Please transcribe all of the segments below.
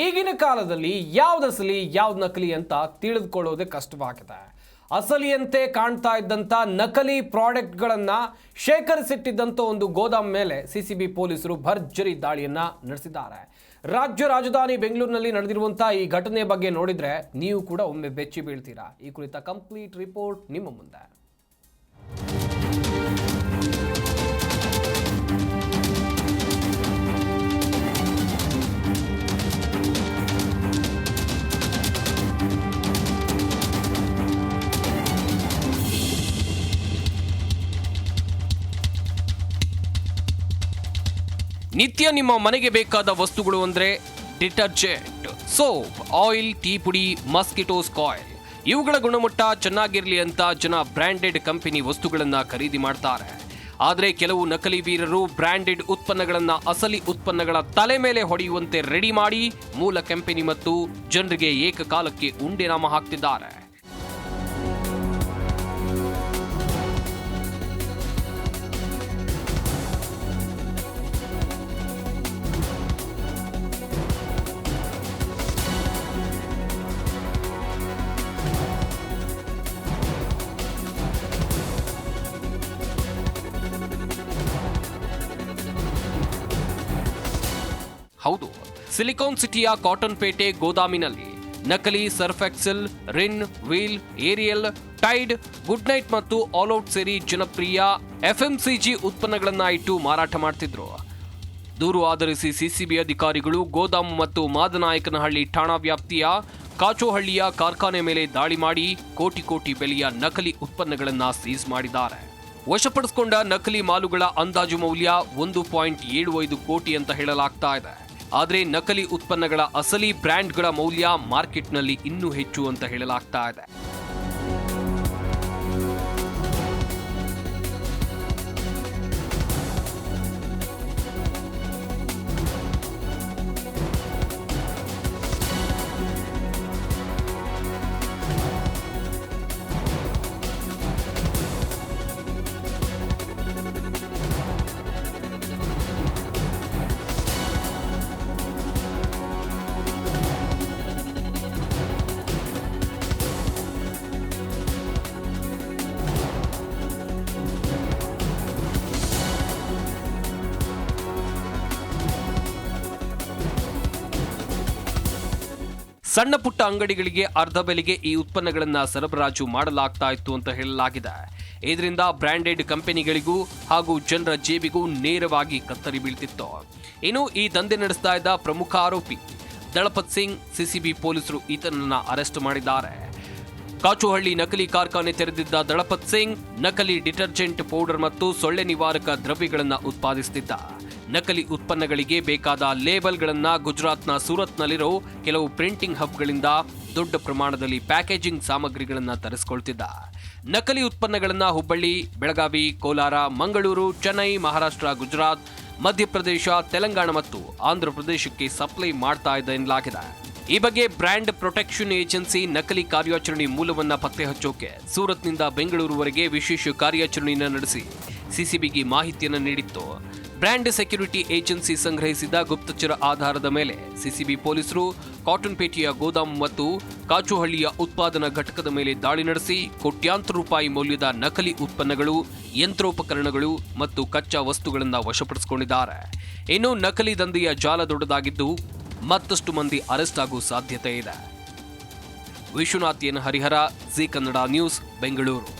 ಈಗಿನ ಕಾಲದಲ್ಲಿ ಯಾವ್ದು ಅಸಲಿ ಯಾವ್ದು ನಕಲಿ ಅಂತ ತಿಳಿದುಕೊಳ್ಳೋದೇ ಕಷ್ಟವಾಗಿದೆ. ಅಸಲಿಯಂತೆ ಕಾಣ್ತಾ ಇದ್ದಂಥ ನಕಲಿ ಪ್ರಾಡಕ್ಟ್ಗಳನ್ನು ಶೇಖರಿಸಿಟ್ಟಿದ್ದಂಥ ಒಂದು ಗೋದಾಮ್ ಮೇಲೆ ಸಿಸಿಬಿ ಪೊಲೀಸರು ಭರ್ಜರಿ ದಾಳಿಯನ್ನ ನಡೆಸಿದ್ದಾರೆ. ರಾಜ್ಯ ರಾಜಧಾನಿ ಬೆಂಗಳೂರಿನಲ್ಲಿ ನಡೆದಿರುವಂಥ ಈ ಘಟನೆ ಬಗ್ಗೆ ನೋಡಿದ್ರೆ ನೀವು ಕೂಡ ಒಮ್ಮೆ ಬೆಚ್ಚಿ ಬೀಳ್ತೀರಾ. ಈ ಕುರಿತ ಕಂಪ್ಲೀಟ್ ರಿಪೋರ್ಟ್ ನಿಮ್ಮ ಮುಂದೆ. ನಿತ್ಯ ನಿಮ್ಮ ಮನೆಗೆ ಬೇಕಾದ ವಸ್ತುಗಳು ಅಂದರೆ ಡಿಟರ್ಜೆಂಟ್, ಸೋಪ್, ಆಯಿಲ್, ಟೀ ಪುಡಿ, ಮಸ್ಕಿಟೋಸ್ ಕಾಯಿಲ್. ಇವುಗಳ ಗುಣಮಟ್ಟ ಚೆನ್ನಾಗಿರಲಿ ಅಂತ ಜನ ಬ್ರ್ಯಾಂಡೆಡ್ ಕಂಪನಿ ವಸ್ತುಗಳನ್ನು ಖರೀದಿ ಮಾಡ್ತಾರೆ. ಆದರೆ ಕೆಲವು ನಕಲಿ ವೀರರು ಬ್ರ್ಯಾಂಡೆಡ್ ಉತ್ಪನ್ನಗಳನ್ನು ಅಸಲಿ ಉತ್ಪನ್ನಗಳ ತಲೆ ಮೇಲೆ ಹೊಡೆಯುವಂತೆ ರೆಡಿ ಮಾಡಿ ಮೂಲ ಕಂಪನಿ ಮತ್ತು ಜನರಿಗೆ ಏಕಕಾಲಕ್ಕೆ ಉಂಡೆನಾಮ ಹಾಕ್ತಿದ್ದಾರೆ. ಹೌದು, ಸಿಲಿಕಾನ್ ಸಿಟಿಯ ಕಾಟನ್ ಪೇಟೆ ಗೋದಾಮಿನಲ್ಲಿ ನಕಲಿ Surf Excel, Rin, Wheel, Ariel, Tide, Good Night ಮತ್ತು ಆಲ್ಔಟ್ ಸೇರಿ ಜನಪ್ರಿಯ FMCG ಉತ್ಪನ್ನಗಳನ್ನು ಇಟ್ಟು ಮಾರಾಟ ಮಾಡ್ತಿದ್ರು. ದೂರು ಆಧರಿಸಿ ಸಿಸಿಬಿ ಅಧಿಕಾರಿಗಳು ಗೋದಾಮು ಮತ್ತು ಮಾದನಾಯಕನಹಳ್ಳಿ ಠಾಣಾ ವ್ಯಾಪ್ತಿಯ ಕಾಚೋಹಳ್ಳಿಯ ಕಾರ್ಖಾನೆ ಮೇಲೆ ದಾಳಿ ಮಾಡಿ ಕೋಟಿ ಕೋಟಿ ಬೆಲೆಯ ನಕಲಿ ಉತ್ಪನ್ನಗಳನ್ನು ಸೀಸ್ ಮಾಡಿದ್ದಾರೆ. ವಶಪಡಿಸಿಕೊಂಡ ನಕಲಿ ಮಾಲುಗಳ ಅಂದಾಜು ಮೌಲ್ಯ 1.75 ಕೋಟಿ ಅಂತ ಹೇಳಲಾಗ್ತಾ ಇದೆ. ಆದರೆ ನಕಲಿ ಉತ್ಪನ್ನಗಳ ಅಸಲಿ ಬ್ರ್ಯಾಂಡ್ಗಳ ಮೌಲ್ಯ ಮಾರ್ಕೆಟ್ನಲ್ಲಿ ಇನ್ನೂ ಹೆಚ್ಚು ಅಂತ ಹೇಳಲಾಗ್ತಾ ಇದೆ. ಸಣ್ಣ ಪುಟ್ಟ ಅಂಗಡಿಗಳಿಗೆ ಅರ್ಧ ಬೆಲೆಗೆ ಈ ಉತ್ಪನ್ನಗಳನ್ನು ಸರಬರಾಜು ಮಾಡಲಾಗ್ತಾ ಇತ್ತು ಅಂತ ಹೇಳಲಾಗಿದೆ. ಇದರಿಂದ ಬ್ರ್ಯಾಂಡೆಡ್ ಕಂಪನಿಗಳಿಗೂ ಹಾಗೂ ಜನರ ಜೇಬಿಗೂ ನೇರವಾಗಿ ಕತ್ತರಿ ಬೀಳ್ತಿತ್ತು. ಇನ್ನು ಈ ದಂಧೆ ನಡೆಸ್ತಾ ಇದ್ದ ಪ್ರಮುಖ ಆರೋಪಿ ದಳಪತ್ ಸಿಂಗ್, ಸಿಸಿಬಿ ಪೊಲೀಸರು ಈತನನ್ನ ಅರೆಸ್ಟ್ ಮಾಡಿದ್ದಾರೆ. ಕಾಚೋಹಳ್ಳಿ ನಕಲಿ ಕಾರ್ಖಾನೆ ತೆರೆದಿದ್ದ ದಳಪತ್ ಸಿಂಗ್ ನಕಲಿ ಡಿಟರ್ಜೆಂಟ್ ಪೌಡರ್ ಮತ್ತು ಸೊಳ್ಳೆ ನಿವಾರಕ ದ್ರವ್ಯಗಳನ್ನು ಉತ್ಪಾದಿಸುತ್ತಿದ್ದ. ನಕಲಿ ಉತ್ಪನ್ನಗಳಿಗೆ ಬೇಕಾದ ಲೇಬಲ್ಗಳನ್ನು ಗುಜರಾತ್ನ ಸೂರತ್ನಲ್ಲಿರೋ ಕೆಲವು ಪ್ರಿಂಟಿಂಗ್ ಹಬ್ಗಳಿಂದ ದೊಡ್ಡ ಪ್ರಮಾಣದಲ್ಲಿ ಪ್ಯಾಕೇಜಿಂಗ್ ಸಾಮಗ್ರಿಗಳನ್ನು ತರಿಸಿಕೊಳ್ತಿದ್ದ. ನಕಲಿ ಉತ್ಪನ್ನಗಳನ್ನು ಹುಬ್ಬಳ್ಳಿ, ಬೆಳಗಾವಿ, ಕೋಲಾರ, ಮಂಗಳೂರು, ಚೆನ್ನೈ, ಮಹಾರಾಷ್ಟ್ರ, ಗುಜರಾತ್, ಮಧ್ಯಪ್ರದೇಶ, ತೆಲಂಗಾಣ ಮತ್ತು ಆಂಧ್ರ ಪ್ರದೇಶಕ್ಕೆ ಸಪ್ಲೈ ಮಾಡ್ತಾ ಇದ್ದ ಎನ್ನಲಾಗಿದೆ. ಈ ಬಗ್ಗೆ ಬ್ರ್ಯಾಂಡ್ ಪ್ರೊಟೆಕ್ಷನ್ ಏಜೆನ್ಸಿ ನಕಲಿ ಕಾರ್ಯಾಚರಣೆ ಮೂಲವನ್ನ ಪತ್ತೆ ಹಚ್ಚೋಕೆ ಸೂರತ್ನಿಂದ ಬೆಂಗಳೂರುವರೆಗೆ ವಿಶೇಷ ಕಾರ್ಯಾಚರಣೆಯನ್ನು ನಡೆಸಿ ಸಿಸಿಬಿಗೆ ಮಾಹಿತಿಯನ್ನು ನೀಡಿತ್ತು. ಬ್ರ್ಯಾಂಡ್ ಸೆಕ್ಯೂರಿಟಿ ಏಜೆನ್ಸಿ ಸಂಗ್ರಹಿಸಿದ ಗುಪ್ತಚರ ಆಧಾರದ ಮೇಲೆ ಸಿಸಿಬಿ ಪೊಲೀಸರು ಕಾಟನ್ ಪೇಟೆಯ ಗೋದಾಮು ಮತ್ತು ಕಾಚೋಹಳ್ಳಿಯ ಉತ್ಪಾದನಾ ಘಟಕದ ಮೇಲೆ ದಾಳಿ ನಡೆಸಿ ಕೋಟ್ಯಾಂತರ ರೂಪಾಯಿ ಮೌಲ್ಯದ ನಕಲಿ ಉತ್ಪನ್ನಗಳು, ಯಂತ್ರೋಪಕರಣಗಳು ಮತ್ತು ಕಚ್ಚಾ ವಸ್ತುಗಳನ್ನು ವಶಪಡಿಸಿಕೊಂಡಿದ್ದಾರೆ. ಇನ್ನು ನಕಲಿ ದಂಧೆಯ ಜಾಲ ದೊಡ್ಡದಾಗಿದ್ದು ಮತ್ತಷ್ಟು ಮಂದಿ ಅರೆಸ್ಟ್ ಆಗುವ ಸಾಧ್ಯತೆ ಇದೆ. Vishwanath N Harihara, Zee Kannada News, Bengaluru.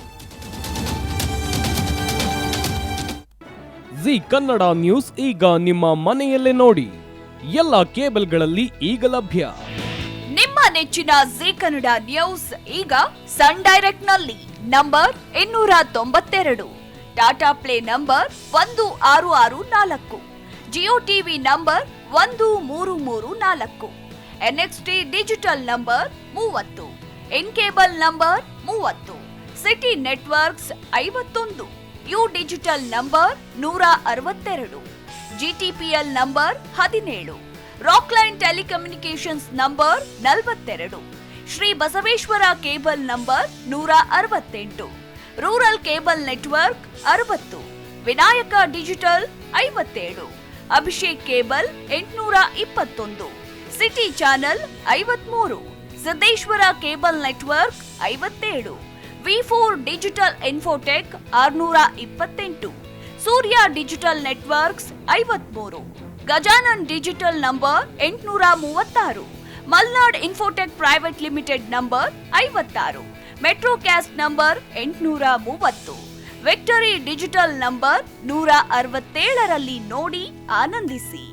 Zee Kannada News ಈಗ ನಿಮ್ಮ ಮನೆಯಲ್ಲೇ ನೋಡಿ. ಎಲ್ಲ ಕೇಬಲ್ಗಳಲ್ಲಿ ಈಗ ಲಭ್ಯ. ನಿಮ್ಮ ನೆಚ್ಚಿನ ಜಿ ಕನ್ನಡ ನ್ಯೂಸ್ ಈಗ ಸನ್ ಡೈರೆಕ್ಟ್ ನಲ್ಲಿ number 292, Tata play number 1664, Jio TV number 1334, NXT digital number 30, in cable number 30, city networks 51, U digital number 162, GTPL number 17, Rockline telecommunications number 42, Shri Basaveshwara cable number 168, rural cable network 60, Vinayaka digital 57, Abhishek cable 821, city channel 53, Siddeshwara cable network 57, V4 digital Infotech 628, Surya digital networks 53, Gajanan digital number 836, Malnad Infotech private limited number 56, Metrocast number 830, Victory digital number 167ರಲ್ಲಿ ನೋಡಿ ಆನಂದಿಸಿ.